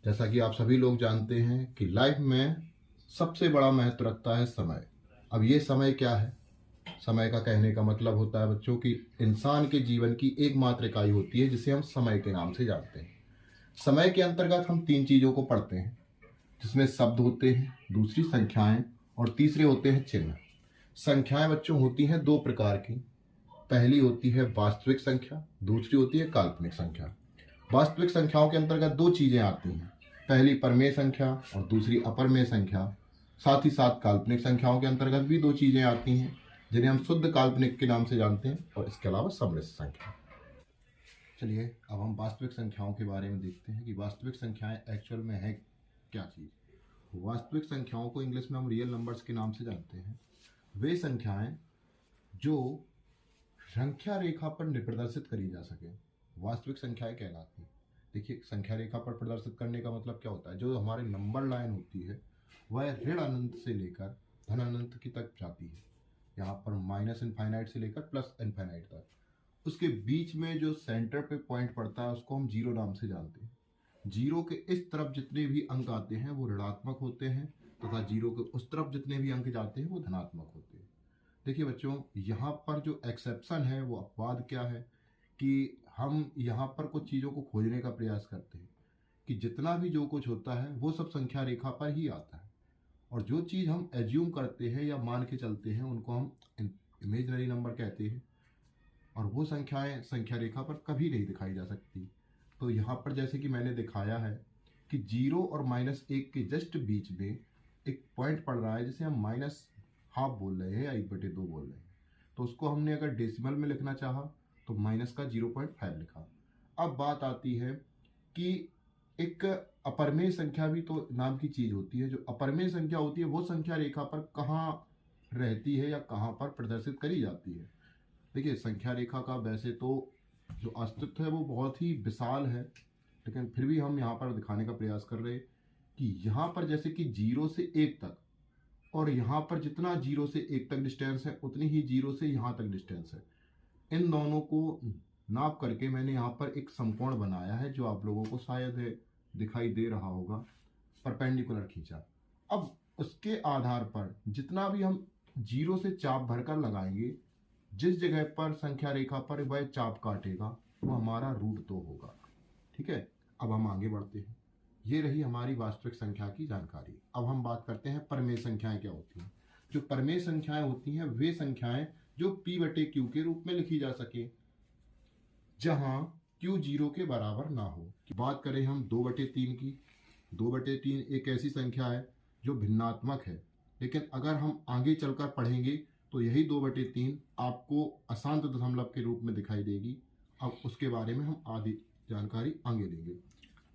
जैसा कि आप सभी लोग जानते हैं कि लाइफ में सबसे बड़ा महत्व रखता है समय। अब ये समय क्या है? समय का कहने का मतलब होता है बच्चों की इंसान के जीवन की एकमात्र इकाई होती है जिसे हम समय के नाम से जानते हैं। समय के अंतर्गत हम तीन चीज़ों को पढ़ते हैं, जिसमें शब्द होते हैं, दूसरी संख्याएं और तीसरे होते हैं चिन्ह। संख्याएं बच्चों होती हैं दो प्रकार की। पहली होती है वास्तविक संख्या, दूसरी होती है काल्पनिक संख्या। वास्तविक संख्याओं के अंतर्गत दो चीजें आती हैं, पहली परमेय संख्या और दूसरी अपरमेय संख्या। साथ ही साथ काल्पनिक संख्याओं के अंतर्गत भी दो चीजें आती हैं, जिन्हें हम शुद्ध काल्पनिक के नाम से जानते हैं, और इसके अलावा समृद्ध संख्या। चलिए अब हम वास्तविक संख्याओं के बारे में देखते हैं कि वास्तविक संख्याएं एक्चुअल में है क्या चीज। वास्तविक संख्याओं को इंग्लिश में हम रियल नंबर्स के नाम से जानते हैं। वे संख्याएं जो संख्या रेखा पर प्रदर्शित करी जा सके, वास्तविक संख्याएं कहलाती हैं। देखिए, संख्या रेखा पर प्रदर्शित करने का मतलब क्या होता है? जो हमारे नंबर लाइन होती है वह ऋण अनंत से लेकर धन अनंत की तक जाती है। यहाँ पर माइनस इनफाइनाइट से लेकर प्लस इनफाइनाइट तक। उसके बीच में जो सेंटर पे पॉइंट पड़ता है उसको हम जीरो नाम से जानते हैं। जीरो के इस तरफ जितने भी अंक आते हैं वो ऋणात्मक होते हैं, तथा जीरो के उस तरफ जितने भी अंक जाते हैं वो धनात्मक होते हैं। देखिए बच्चों, यहाँ पर जो एक्सेप्शन है वो अपवाद क्या है कि हम यहाँ पर कुछ चीज़ों को खोजने का प्रयास करते हैं कि जितना भी जो कुछ होता है वो सब संख्या रेखा पर ही आता है, और जो चीज़ हम एज्यूम करते हैं या मान के चलते हैं उनको हम इमेजनरी नंबर कहते हैं, और वो संख्याएं संख्या रेखा पर कभी नहीं दिखाई जा सकती। तो यहाँ पर जैसे कि मैंने दिखाया है कि जीरो और -1 के जस्ट बीच में एक पॉइंट पड़ रहा है जिसे हम -हाफ बोल रहे हैं या 1/2 बोल रहे हैं। तो उसको हमने अगर डेसिमल में लिखना चाहा तो माइनस का 0.5 लिखा। अब बात आती है कि एक अपरमेय संख्या भी तो नाम की चीज होती है। जो अपरमेय संख्या होती है वो संख्या रेखा पर कहाँ रहती है या कहाँ पर प्रदर्शित करी जाती है? देखिए, संख्या रेखा का वैसे तो जो अस्तित्व है वो बहुत ही विशाल है, लेकिन फिर भी हम यहाँ पर दिखाने का प्रयास कर रहे हैं कि यहाँ पर जैसे कि 0 से 1 तक, और यहाँ पर जितना 0 से 1 तक डिस्टेंस है उतनी ही 0 से यहाँ तक डिस्टेंस है। इन दोनों को नाप करके मैंने यहाँ पर एक समकोण बनाया है, जो आप लोगों को शायद दिखाई दे रहा होगा, परपेंडिकुलर खींचा। अब उसके आधार पर जितना भी हम 0 से चाप भरकर लगाएंगे, जिस जगह पर संख्या रेखा पर वह चाप काटेगा वो हमारा √2 होगा। ठीक है, अब हम आगे बढ़ते हैं। ये रही हमारी वास्तविक संख्या की जानकारी। अब हम बात करते हैं परमेय संख्याएं क्या होती हैं। जो परमेय संख्याएं होती हैं वे संख्याएं जो p/q के रूप में लिखी जा सके, जहां q 0 के बराबर ना हो। बात करें हम 2/3 की, 2/3 एक ऐसी संख्या है जो भिन्नात्मक है, लेकिन अगर हम आगे चलकर पढ़ेंगे तो यही 2/3 आपको अशांत दशमलव के रूप में दिखाई देगी। अब उसके बारे में हम आधी जानकारी आगे लेंगे।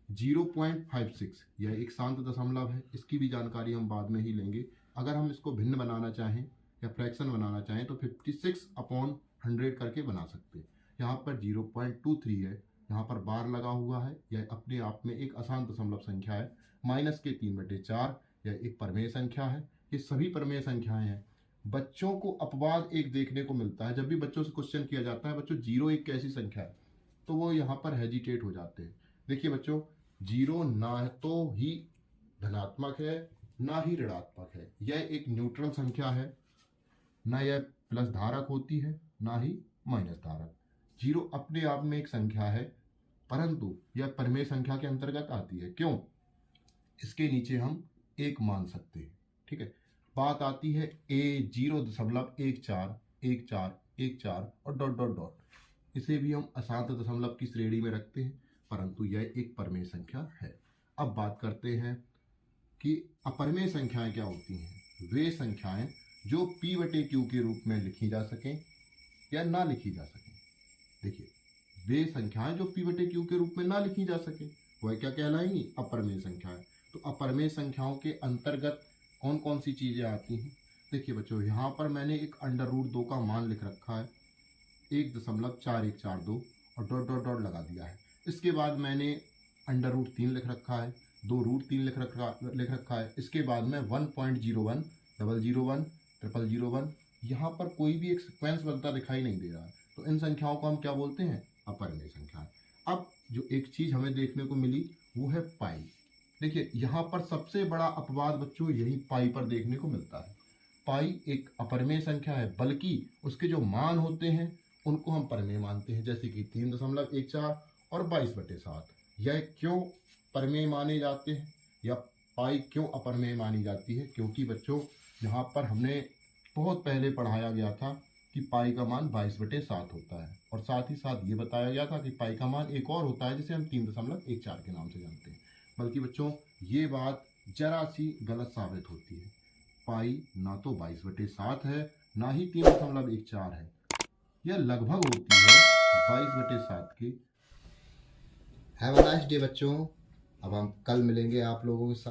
0.56 यह एक शांत दशमलव है, इसकी भी जानकारी हम बाद में ही लेंगे। अगर हम इसको भिन्न बनाना चाहें या फ्रैक्शन बनाना चाहें तो 56/100 करके बना सकते हैं। यहाँ पर 0.23 है, यहाँ पर बार लगा हुआ है, यह अपने आप में एक अशांत दशमलव संख्या है। माइनस के 3/4 यह एक परमेय संख्या है। ये सभी परमेय संख्याएं हैं। बच्चों को अपवाद एक देखने को मिलता है, जब भी बच्चों से क्वेश्चन किया जाता है बच्चों 0 एक कैसी संख्या है, तो वो यहाँ पर हेजिटेट हो जाते हैं। देखिए बच्चों, 0 ना तो ही धनात्मक है ना ही ऋणात्मक है, यह एक न्यूट्रल संख्या है। ना यह प्लस धारक होती है ना ही माइनस धारक। 0 अपने आप में एक संख्या है, परंतु यह परमेय संख्या के अंतर्गत आती है। क्यों? इसके नीचे हम 1 मान सकते हैं। ठीक है, बात आती है A0.141414 और डॉट डॉट डॉट। इसे भी हम अशांत दशमलव की श्रेणी में रखते हैं, परंतु यह एक परमेय संख्या है। अब बात करते हैं कि अपरमेय संख्याएं क्या होती हैं। वे संख्याएं जो p/q के रूप में लिखी जा सकें या ना लिखी जा सकें। देखिए, वे संख्याएं जो p/q के रूप में ना लिखी जा सके वह क्या कहलाएंगी? अपरमेय संख्याएं। तो अपरमेय संख्याओं के अंतर्गत कौन कौन सी चीजें आती हैं? देखिए बच्चों, यहाँ पर मैंने एक √2 का मान लिख रखा है, 1.4142, और डॉट डॉट डॉट लगा दिया है। इसके बाद मैंने √3 लिख रखा है, 2√3 लिख रखा है। इसके बाद में 1.01 001 0001, यहाँ पर कोई भी एक सिक्वेंस बनता दिखाई नहीं दे रहा है, तो इन संख्याओं को हम क्या बोलते हैं? अपरमेय संख्याएं। अब जो एक चीज हमें देखने को मिली वो है पाई। देखिए यहाँ पर सबसे बड़ा अपवाद बच्चों यही पाई पर देखने को मिलता है। पाई एक अपरिमेय संख्या है, बल्कि उसके जो मान होते हैं उनको हम परिमेय मानते हैं, जैसे कि 3.14 और 22/7। यह क्यों परिमेय माने जाते हैं या पाई क्यों अपरिमेय मानी जाती है? क्योंकि बच्चों यहाँ पर हमने बहुत पहले पढ़ाया गया था कि पाई का मान 22/7 होता है, और साथ ही साथ ये बताया गया था कि पाई का मान एक और होता है जिसे हम 3.14 के नाम से जानते हैं। बल्कि बच्चों ये बात जरा सी गलत साबित होती है। पाई ना तो 22/7 है, ना ही 3.14 है। यह लगभग होती है 22/7 की। हैव अ नाइस डे बच्चों। अब हम कल मिलेंगे आप लोगों के साथ।